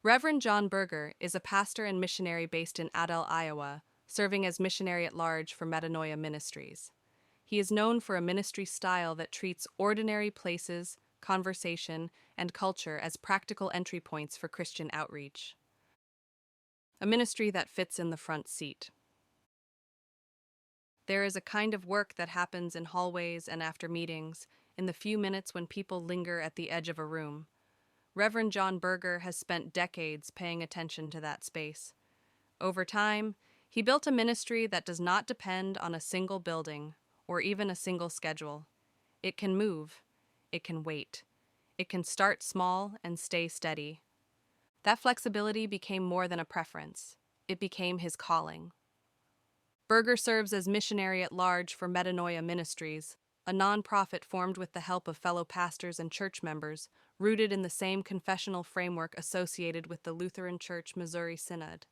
Reverend John Berger is a pastor and missionary based in Adel, Iowa, serving as missionary at large for Metanoia Ministries. He is known for a ministry style that treats ordinary places, conversation, and culture as practical entry points for Christian outreach. A ministry that fits in the front seat. There is a kind of work that happens in hallways and after meetings, in the few minutes when people linger at the edge of a room. Reverend John Berger has spent decades paying attention to that space. Over time, he built a ministry that does not depend on a single building or even a single schedule. It can move. It can wait. It can start small and stay steady. That flexibility became more than a preference. It became his calling. Berger serves as missionary at large for Metanoia Ministries, a nonprofit formed with the help of fellow pastors and church members, rooted in the same confessional framework associated with the Lutheran Church Missouri Synod.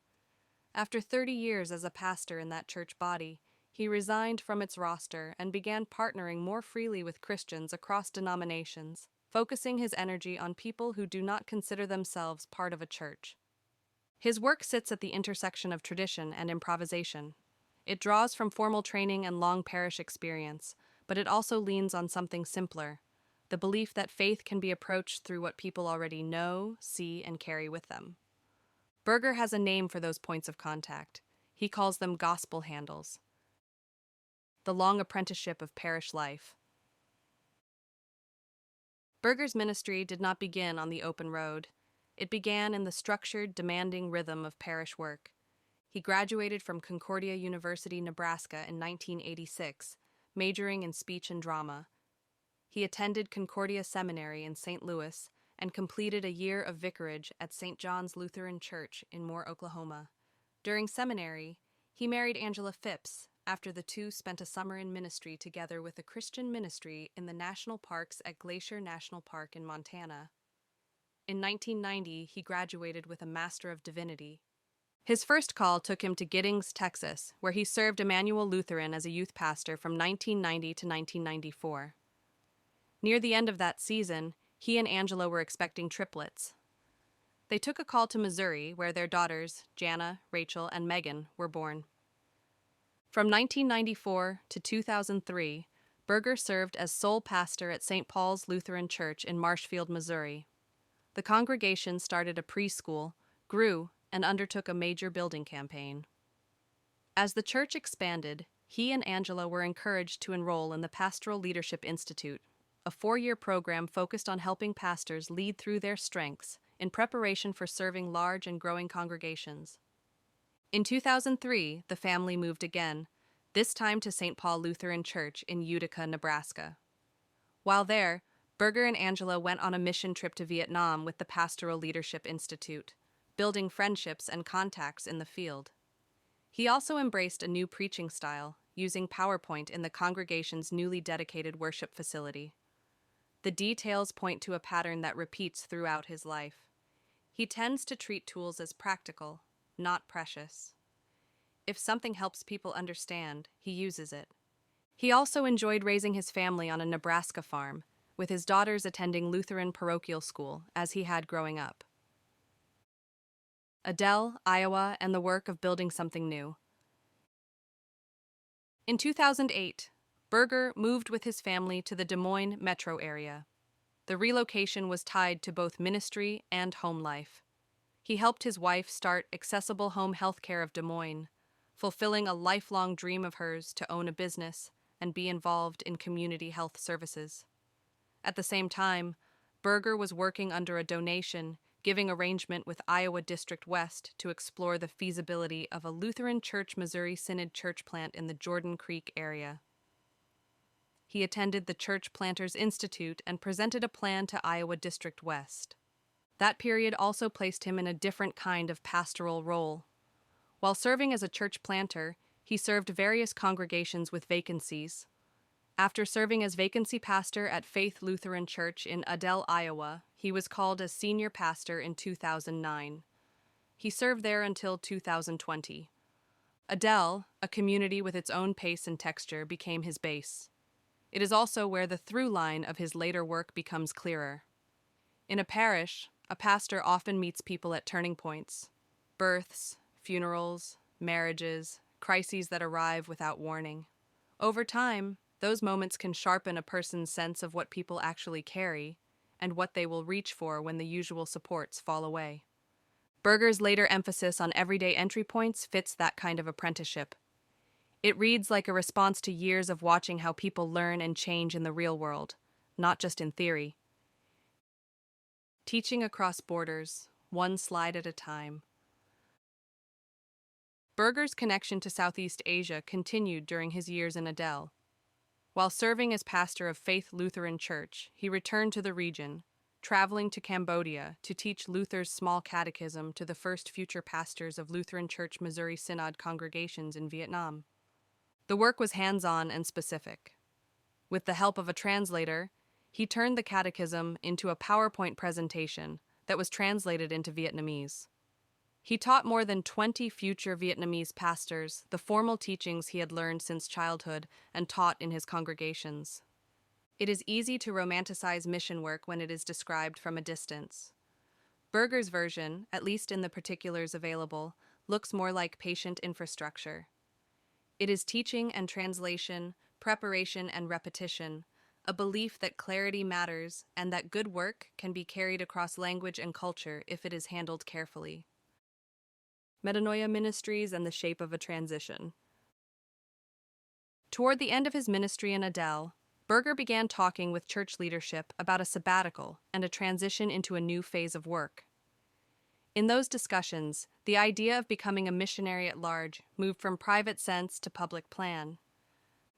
After 30 years as a pastor in that church body, he resigned from its roster and began partnering more freely with Christians across denominations, focusing his energy on people who do not consider themselves part of a church. His work sits at the intersection of tradition and improvisation. It draws from formal training and long parish experience, but it also leans on something simpler, the belief that faith can be approached through what people already know, see, and carry with them. Berger has a name for those points of contact. He calls them gospel handles. The long apprenticeship of parish life. Berger's ministry did not begin on the open road. It began in the structured, demanding rhythm of parish work. He graduated from Concordia University, Nebraska in 1986, majoring in speech and drama. He attended Concordia Seminary in St. Louis and completed a year of vicarage at St. John's Lutheran Church in Moore, Oklahoma. During seminary, he married Angela Phipps after the two spent a summer in ministry together with a Christian ministry in the national parks at Glacier National Park in Montana. In 1990, he graduated with a Master of Divinity. His first call took him to Giddings, Texas, where he served Emmanuel Lutheran as a youth pastor from 1990 to 1994. Near the end of that season, he and Angela were expecting triplets. They took a call to Missouri, where their daughters, Jana, Rachel, and Megan, were born. From 1994 to 2003, Berger served as sole pastor at St. Paul's Lutheran Church in Marshfield, Missouri. The congregation started a preschool, grew, and undertook a major building campaign. As the church expanded, he and Angela were encouraged to enroll in the Pastoral Leadership Institute, a 4-year program focused on helping pastors lead through their strengths in preparation for serving large and growing congregations. In 2003, the family moved again, this time to St. Paul Lutheran Church in Utica, Nebraska. While there, Berger and Angela went on a mission trip to Vietnam with the Pastoral Leadership Institute, building friendships and contacts in the field. He also embraced a new preaching style, using PowerPoint in the congregation's newly dedicated worship facility. The details point to a pattern that repeats throughout his life. He tends to treat tools as practical, not precious. If something helps people understand, he uses it. He also enjoyed raising his family on a Nebraska farm, with his daughters attending Lutheran parochial school, as he had growing up. Adel, Iowa, and the work of building something new. In 2008, Berger moved with his family to the Des Moines metro area. The relocation was tied to both ministry and home life. He helped his wife start Accessible Home Healthcare of Des Moines, fulfilling a lifelong dream of hers to own a business and be involved in community health services. At the same time, Berger was working under a donation-giving arrangement with Iowa District West to explore the feasibility of a Lutheran Church Missouri Synod church plant in the Jordan Creek area. He attended the Church Planters Institute and presented a plan to Iowa District West. That period also placed him in a different kind of pastoral role. While serving as a church planter, he served various congregations with vacancies. After serving as vacancy pastor at Faith Lutheran Church in Adel, Iowa, he was called as senior pastor in 2009. He served there until 2020. Adel, a community with its own pace and texture, became his base. It is also where the through line of his later work becomes clearer. In a parish, A pastor often meets people at turning points: births, funerals, marriages, crises that arrive without warning. Over time, those moments can sharpen a person's sense of what people actually carry and what they will reach for when the usual supports fall away. Berger's later emphasis on everyday entry points fits that kind of apprenticeship. It reads like a response to years of watching how people learn and change in the real world, not just in theory. Teaching across borders, one slide at a time. Berger's connection to Southeast Asia continued during his years in Adel. While serving as pastor of Faith Lutheran Church, he returned to the region, traveling to Cambodia to teach Luther's small catechism to the first future pastors of Lutheran Church Missouri Synod congregations in Vietnam. The work was hands-on and specific. With the help of a translator, he turned the catechism into a PowerPoint presentation that was translated into Vietnamese. He taught more than 20 future Vietnamese pastors the formal teachings he had learned since childhood and taught in his congregations. It is easy to romanticize mission work when it is described from a distance. Berger's version, at least in the particulars available, looks more like patient infrastructure. It is teaching and translation, preparation and repetition, a belief that clarity matters and that good work can be carried across language and culture if it is handled carefully. Metanoia Ministries and the shape of a transition. Toward the end of his ministry in Adel, Berger began talking with church leadership about a sabbatical and a transition into a new phase of work. In those discussions, the idea of becoming a missionary at large moved from private sense to public plan.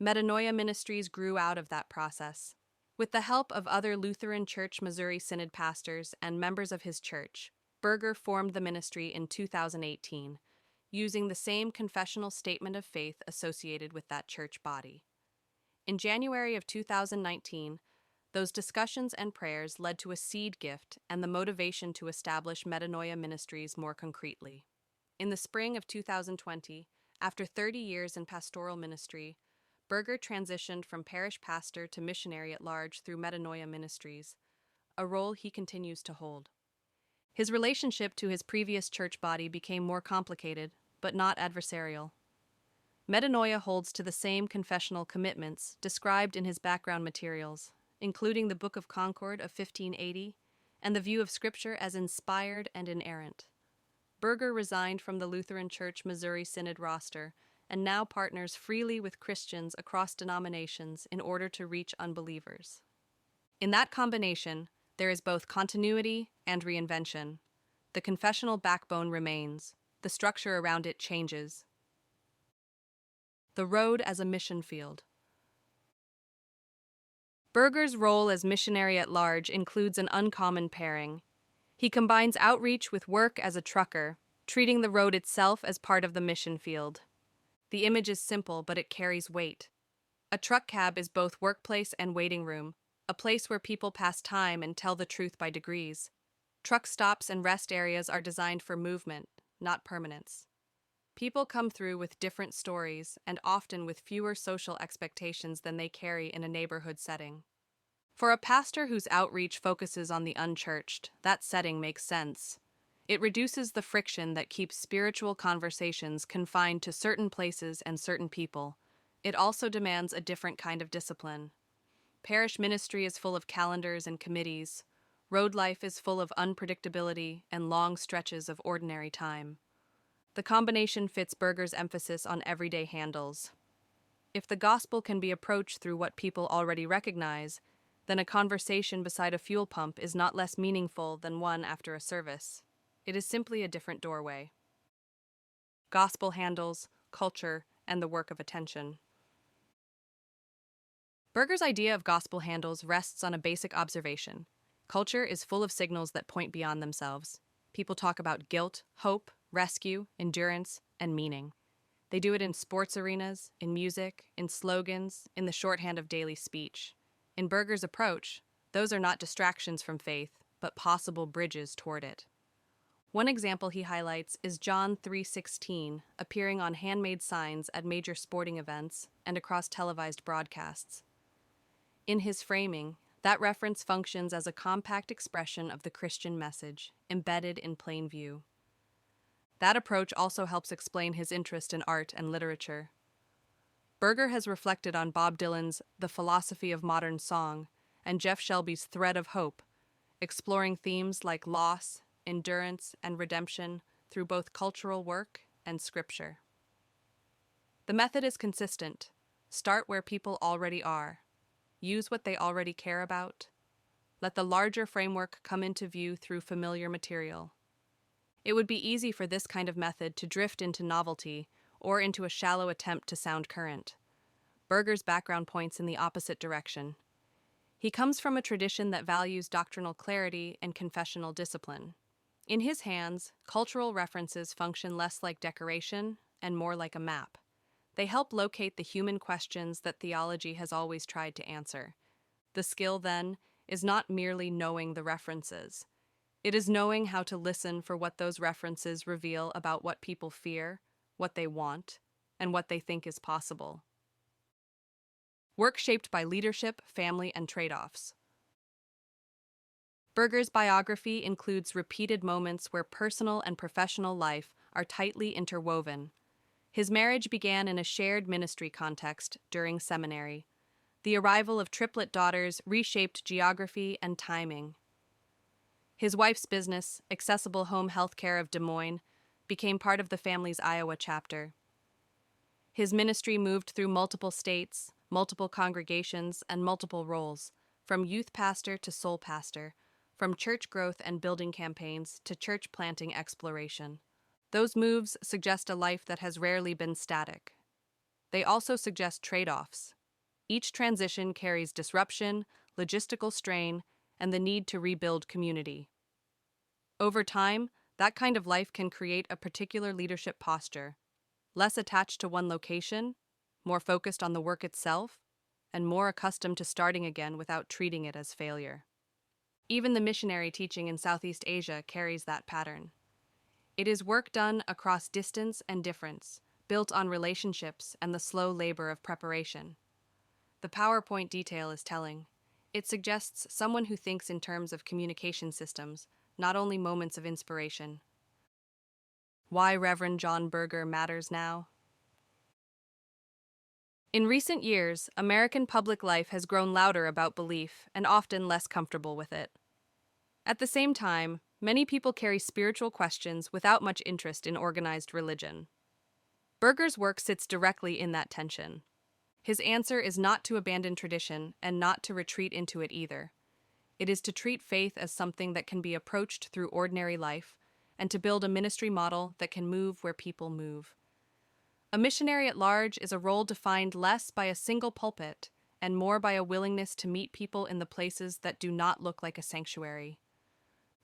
Metanoia Ministries grew out of that process. With the help of other Lutheran Church Missouri Synod pastors and members of his church, Berger formed the ministry in 2018, using the same confessional statement of faith associated with that church body. In January of 2019, those discussions and prayers led to a seed gift and the motivation to establish Metanoia Ministries more concretely. In the spring of 2020, after 30 years in pastoral ministry, Berger transitioned from parish pastor to missionary at large through Metanoia Ministries, a role he continues to hold. His relationship to his previous church body became more complicated, but not adversarial. Metanoia holds to the same confessional commitments described in his background materials, including the Book of Concord of 1580 and the view of Scripture as inspired and inerrant. Berger resigned from the Lutheran Church Missouri Synod roster and now partners freely with Christians across denominations in order to reach unbelievers. In that combination, there is both continuity and reinvention. The confessional backbone remains. The structure around it changes. The road as a mission field. Berger's role as missionary at large includes an uncommon pairing. He combines outreach with work as a trucker, treating the road itself as part of the mission field. The image is simple, but it carries weight. A truck cab is both workplace and waiting room, a place where people pass time and tell the truth by degrees. Truck stops and rest areas are designed for movement, not permanence. People come through with different stories and often with fewer social expectations than they carry in a neighborhood setting. For a pastor whose outreach focuses on the unchurched, that setting makes sense. It reduces the friction that keeps spiritual conversations confined to certain places and certain people. It also demands a different kind of discipline. Parish ministry is full of calendars and committees. Road life is full of unpredictability and long stretches of ordinary time. The combination fits Berger's emphasis on everyday handles. If the gospel can be approached through what people already recognize, then a conversation beside a fuel pump is not less meaningful than one after a service. It is simply a different doorway. Gospel handles, culture, and the work of attention. Berger's idea of gospel handles rests on a basic observation. Culture is full of signals that point beyond themselves. People talk about guilt, hope, rescue, endurance, and meaning. They do it in sports arenas, in music, in slogans, in the shorthand of daily speech. In Berger's approach, those are not distractions from faith, but possible bridges toward it. One example he highlights is John 3:16, appearing on handmade signs at major sporting events and across televised broadcasts. In his framing, That reference functions as a compact expression of the Christian message, embedded in plain view. That approach also helps explain his interest in art and literature. Berger has reflected on Bob Dylan's The Philosophy of Modern Song and Jeff Shelby's Thread of Hope, exploring themes like loss, endurance, and redemption through both cultural work and scripture. The method is consistent. Start where people already are. Use what they already care about. Let the larger framework come into view through familiar material. It would be easy for this kind of method to drift into novelty or into a shallow attempt to sound current. Berger's background points in the opposite direction. He comes from a tradition that values doctrinal clarity and confessional discipline. In his hands, cultural references function less like decoration and more like a map. They help locate the human questions that theology has always tried to answer. The skill, then, is not merely knowing the references. It is knowing how to listen for what those references reveal about what people fear, what they want, and what they think is possible. Work shaped by leadership, family, and trade-offs. Berger's biography includes repeated moments where personal and professional life are tightly interwoven. His marriage began in a shared ministry context during seminary. The arrival of triplet daughters reshaped geography and timing. His wife's business, Accessible Home Healthcare of Des Moines, became part of the family's Iowa chapter. His ministry moved through multiple states, multiple congregations, and multiple roles, from youth pastor to soul pastor, from church growth and building campaigns to church planting exploration. Those moves suggest a life that has rarely been static. They also suggest trade-offs. Each transition carries disruption, logistical strain, and the need to rebuild community. Over time, that kind of life can create a particular leadership posture, less attached to one location, more focused on the work itself, and more accustomed to starting again without treating it as failure. Even the missionary teaching in Southeast Asia carries that pattern. It is work done across distance and difference, built on relationships and the slow labor of preparation. The PowerPoint detail is telling. It suggests someone who thinks in terms of communication systems, not only moments of inspiration. Why Reverend John Berger matters now. In recent years, American public life has grown louder about belief and often less comfortable with it. At the same time, many people carry spiritual questions without much interest in organized religion. Berger's work sits directly in that tension. His answer is not to abandon tradition and not to retreat into it either. It is to treat faith as something that can be approached through ordinary life and to build a ministry model that can move where people move. A missionary at large is a role defined less by a single pulpit and more by a willingness to meet people in the places that do not look like a sanctuary.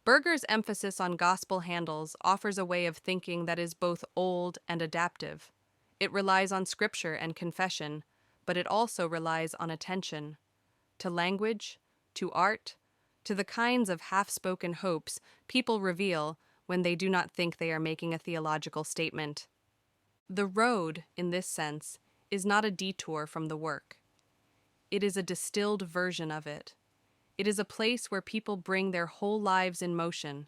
Berger's emphasis on gospel handles offers a way of thinking that is both old and adaptive. It relies on scripture and confession, but it also relies on attention to language, to art, to the kinds of half-spoken hopes people reveal when they do not think they are making a theological statement. The road, in this sense, is not a detour from the work. It is a distilled version of it. It is a place where people bring their whole lives in motion,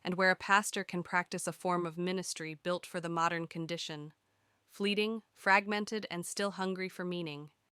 and where a pastor can practice a form of ministry built for the modern condition, fleeting, fragmented, and still hungry for meaning.